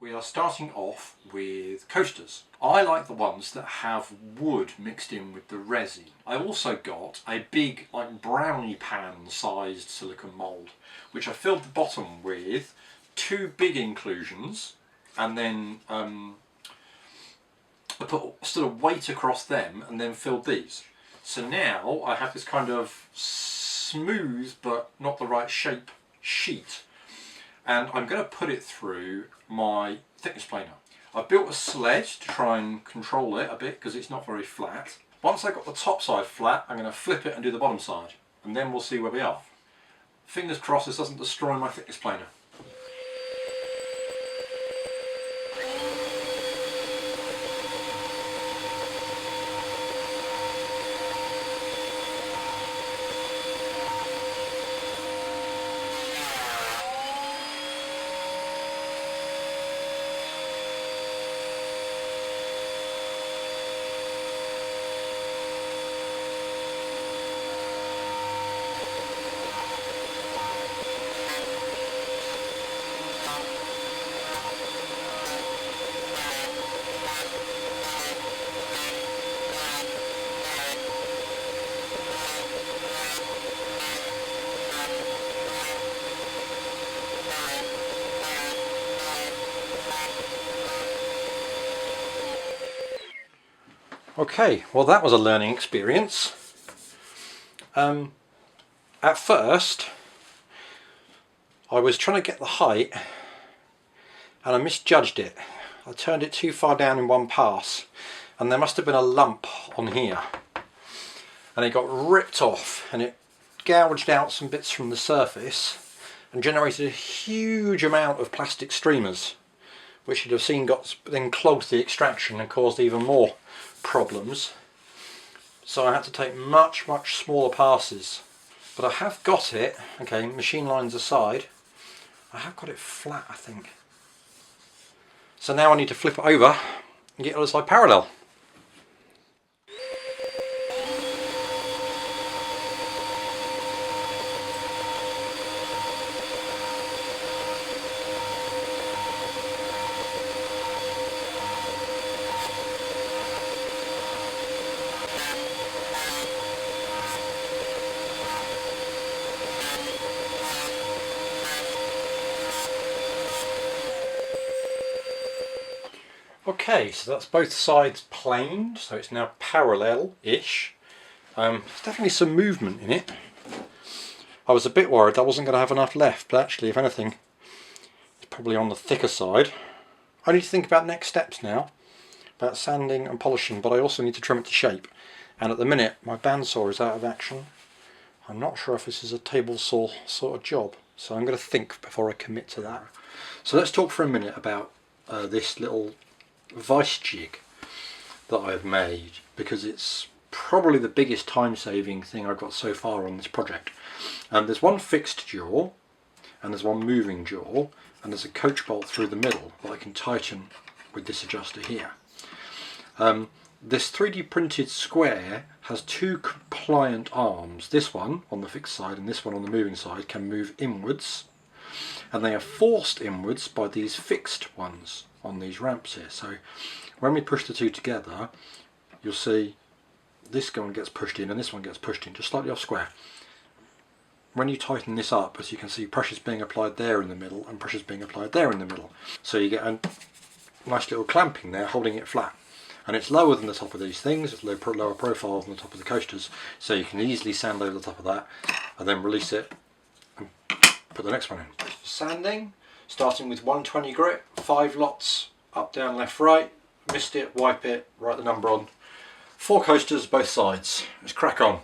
we are starting off with coasters. I like the ones that have wood mixed in with the resin. I also got a big, like brownie pan sized silicone mould, which I filled the bottom with 2 big inclusions, and then I put sort of weight across them and then filled these. So now I have this kind of smooth but not the right shape sheet, and I'm going to put it through my thickness planer. I've built a sled to try and control it a bit because it's not very flat. Once I've got the top side flat, I'm going to flip it and do the bottom side, and then we'll see where we are. Fingers crossed this doesn't destroy my thickness planer. Okay, well that was a learning experience. At first I was trying to get the height and I misjudged it. I turned it too far down in one pass, and there must have been a lump on here, and it got ripped off and it gouged out some bits from the surface and generated a huge amount of plastic streamers, which you'd have seen then clogged the extraction and caused even more problems. So I had to take much smaller passes, but I have got it, okay, machine lines aside, I have got it flat, I think. So now I need to flip it over and get the other side parallel. Okay, so that's both sides planed, so it's now parallel-ish. There's definitely some movement in it. I was a bit worried I wasn't going to have enough left, but actually, if anything, it's probably on the thicker side. I need to think about next steps now, about sanding and polishing, but I also need to trim it to shape. And at the minute, my bandsaw is out of action. I'm not sure if this is a table saw sort of job, so I'm going to think before I commit to that. So let's talk for a minute about this little vice jig that I've made, because it's probably the biggest time-saving thing I've got so far on this project. There's one fixed jaw and there's one moving jaw, and there's a coach bolt through the middle that I can tighten with this adjuster here. This 3D printed square has 2 compliant arms. This one on the fixed side and this one on the moving side can move inwards, and they are forced inwards by these fixed ones on these ramps here. So when we push the 2 together, you'll see this one gets pushed in and this one gets pushed in, just slightly off square. When you tighten this up, as you can see, pressure's being applied there in the middle and pressure's being applied there in the middle. So you get a nice little clamping there holding it flat. And it's lower than the top of these things, it's lower profile than the top of the coasters, so you can easily sand over the top of that and then release it and put the next one in. Sanding, starting with 120 grit, 5 lots, up, down, left, right, mist it, wipe it, write the number on. 4 coasters both sides. Let's crack on.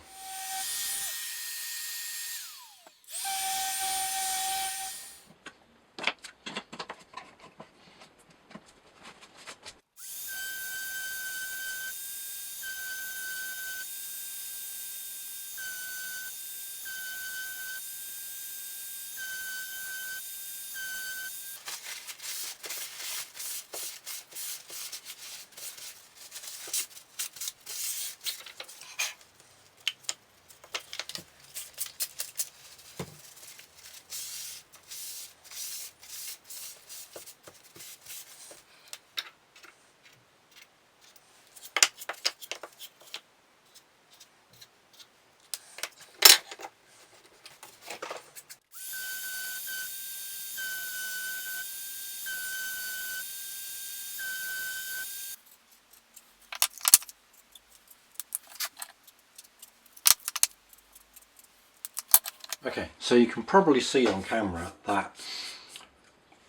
Okay, so you can probably see on camera that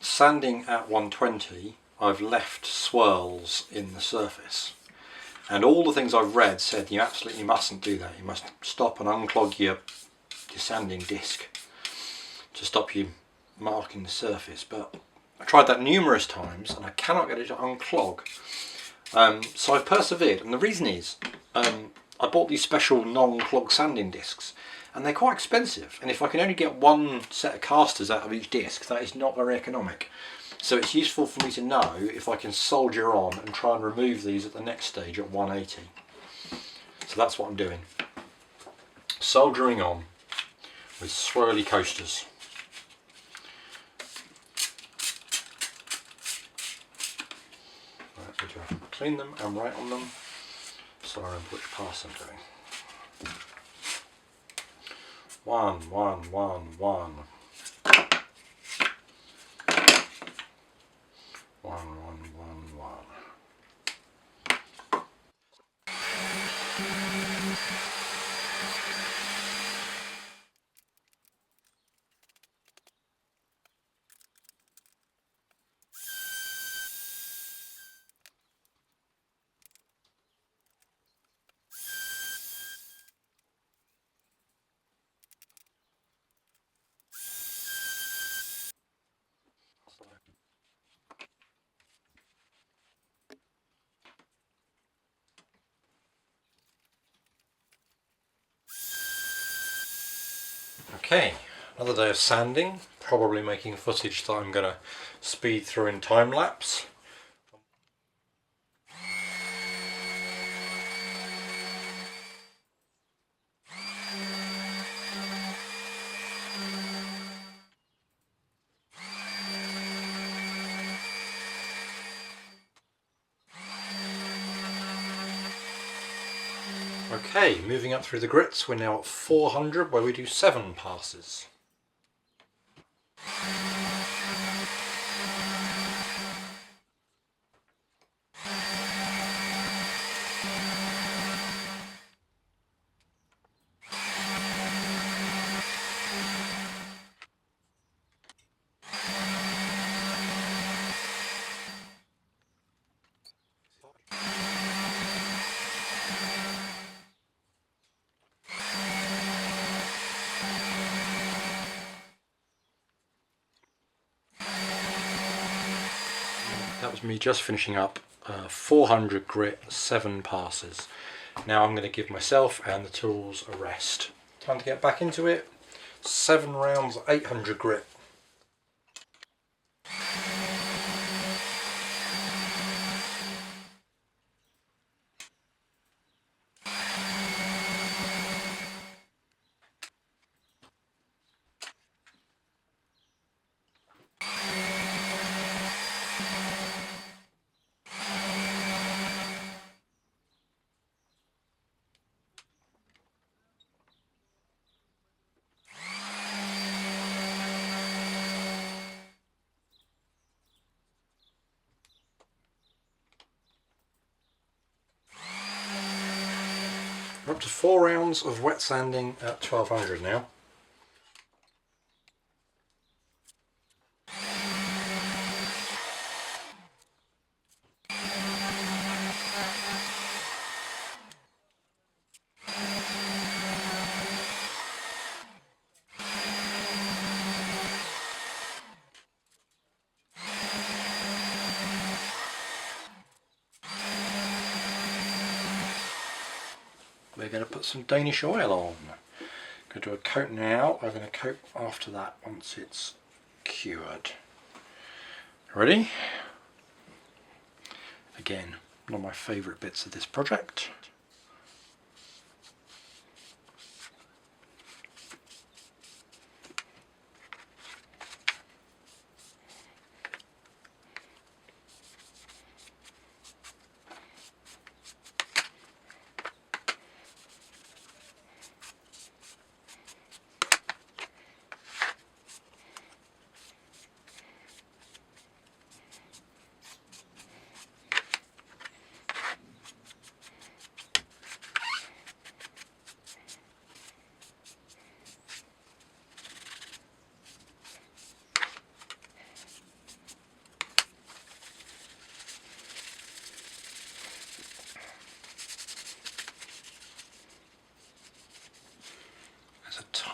sanding at 120 I've left swirls in the surface, and all the things I've read said you absolutely mustn't do that. You must stop and unclog your sanding disc to stop you marking the surface, but I tried that numerous times and I cannot get it to unclog. So I've persevered, and the reason is I bought these special non-clog sanding discs, and they're quite expensive, and if I can only get one set of casters out of each disc, that is not very economic. So it's useful for me to know if I can solder on and try and remove these at the next stage at 180. So that's what I'm doing. Soldering on with swirly coasters. Right, need to clean them and write on them so I remember which pass I'm doing. 1, 1, 1, 1. 1, 1, 1, 1. Okay, another day of sanding, probably making footage that I'm going to speed through in time-lapse. Okay, moving up through the grits, we're now at 400 where we do 7 passes. That was me just finishing up 400 grit, 7 passes. Now I'm going to give myself and the tools a rest. Time to get back into it. 7 rounds, 800 grit. We're up to 4 rounds of wet sanding at 1200 now. We're going to put some Danish oil on. Going to do a coat now, I'm going to coat after that once it's cured. Ready? Again, one of my favourite bits of this project.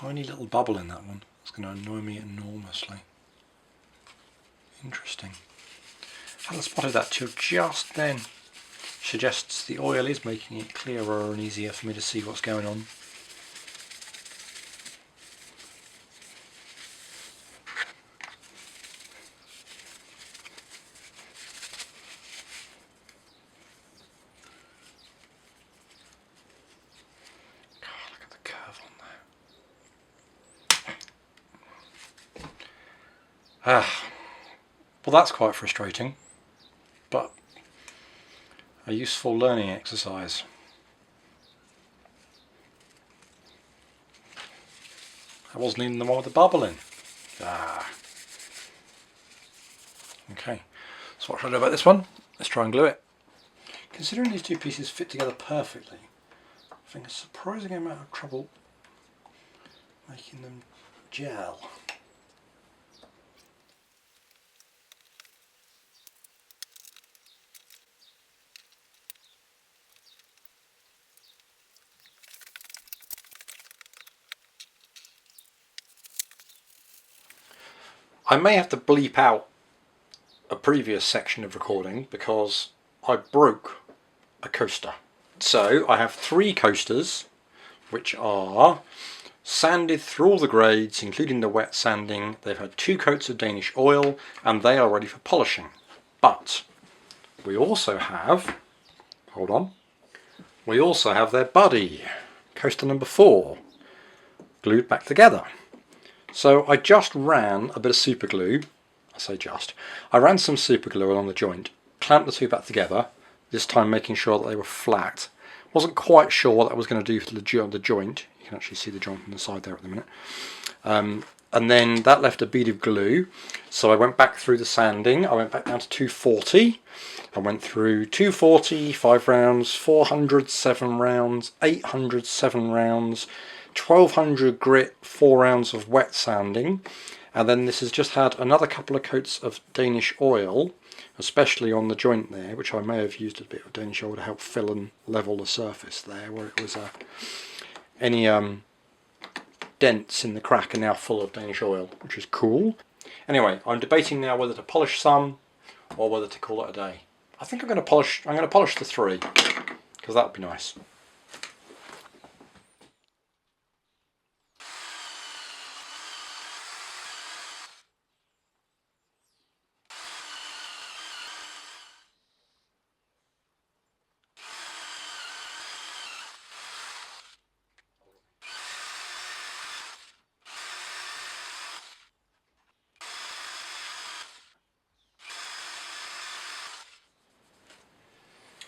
tiny little bubble in that one. It's going to annoy me enormously. Interesting. Hadn't spotted that till just then. Suggests the oil is making it clearer and easier for me to see what's going on. Well, that's quite frustrating, but a useful learning exercise. I wasn't even the one with the bubble in. Okay, so what should I do about this one? Let's try and glue it. Considering these two pieces fit together perfectly, I think a surprising amount of trouble making them gel. I may have to bleep out a previous section of recording because I broke a coaster. So I have 3 coasters which are sanded through all the grades, including the wet sanding. They've had 2 coats of Danish oil and they are ready for polishing. But we also have, hold on, we also have their buddy, coaster number 4, glued back together. So I just ran a bit of super glue, I ran some super glue along the joint, clamped the 2 back together, this time making sure that they were flat. Wasn't quite sure what that was going to do for the joint. You can actually see the joint on the side there at the minute. And then that left a bead of glue, so I went back through the sanding. I went back down to 240. I went through 240, 5 rounds, 400, 7 rounds, 800, 7 rounds, 1200 grit, 4 rounds of wet sanding, and then this has just had another couple of coats of Danish oil, especially on the joint there, which I may have used a bit of Danish oil to help fill and level the surface there where it was any dents in the crack are now full of Danish oil, which is cool. Anyway, I'm debating now whether to polish some or whether to call it a day. I think I'm going to polish the 3 because that would be nice.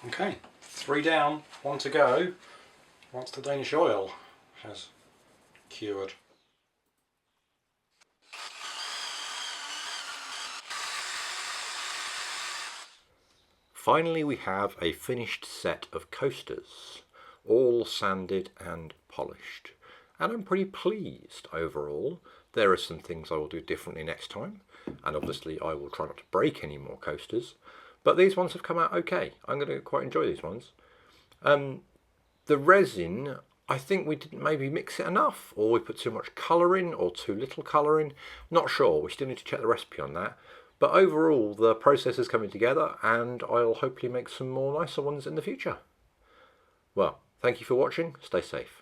Okay, 3 down, 1 to go, once the Danish oil has cured. Finally we have a finished set of coasters, all sanded and polished, and I'm pretty pleased overall. There are some things I will do differently next time, and obviously I will try not to break any more coasters, but these ones have come out okay. I'm going to quite enjoy these ones. The resin, I think we didn't maybe mix it enough, or we put too much colour in or too little colour in. Not sure, we still need to check the recipe on that. But overall the process is coming together and I'll hopefully make some more nicer ones in the future. Well, thank you for watching, stay safe.